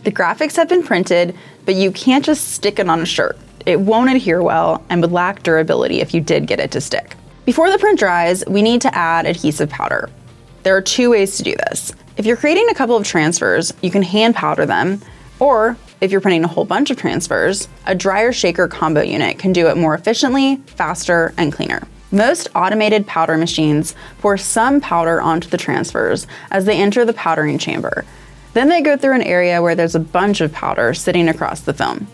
The graphics have been printed, but you can't just stick it on a shirt. It won't adhere well and would lack durability if you did get it to stick. Before the print dries, we need to add adhesive powder. There are 2 ways to do this. If you're creating a couple of transfers, you can hand powder them, or if you're printing a whole bunch of transfers, a dryer shaker combo unit can do it more efficiently, faster, and cleaner. Most automated powder machines pour some powder onto the transfers as they enter the powdering chamber. Then they go through an area where there's a bunch of powder sitting across the film.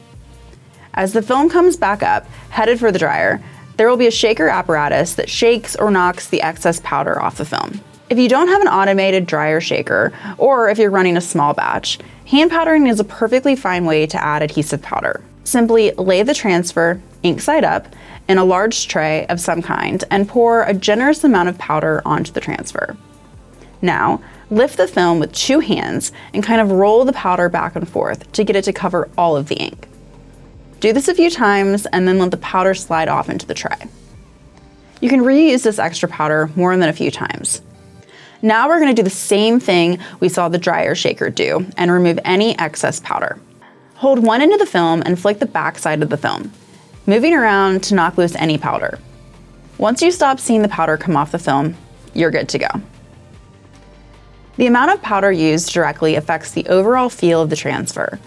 As the film comes back up, headed for the dryer, there will be a shaker apparatus that shakes or knocks the excess powder off the film. If you don't have an automated dryer shaker, or if you're running a small batch, hand powdering is a perfectly fine way to add adhesive powder. Simply lay the transfer, ink side up, in a large tray of some kind and pour a generous amount of powder onto the transfer. Now, lift the film with 2 hands and kind of roll the powder back and forth to get it to cover all of the ink. Do this a few times and then let the powder slide off into the tray. You can reuse this extra powder more than a few times. Now we're going to do the same thing we saw the dryer shaker do and remove any excess powder. Hold one end of the film and flick the back side of the film, moving around to knock loose any powder. Once you stop seeing the powder come off the film, you're good to go. The amount of powder used directly affects the overall feel of the transfer.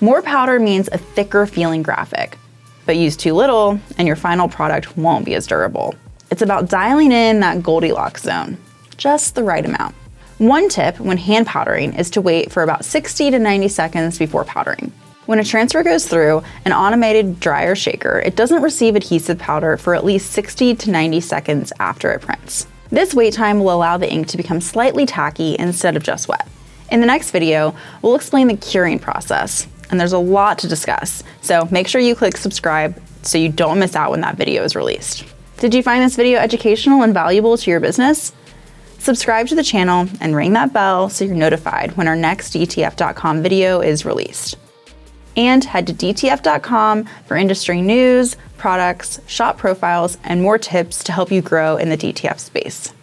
More powder means a thicker feeling graphic, but use too little and your final product won't be as durable. It's about dialing in that Goldilocks zone, just the right amount. One tip when hand powdering is to wait for about 60 to 90 seconds before powdering. When a transfer goes through an automated dryer shaker, it doesn't receive adhesive powder for at least 60 to 90 seconds after it prints. This wait time will allow the ink to become slightly tacky instead of just wet. In the next video, we'll explain the curing process, and there's a lot to discuss, so make sure you click subscribe so you don't miss out when that video is released. Did you find this video educational and valuable to your business? Subscribe to the channel and ring that bell so you're notified when our next DTF.com video is released. And head to DTF.com for industry news, products, shop profiles, and more tips to help you grow in the DTF space.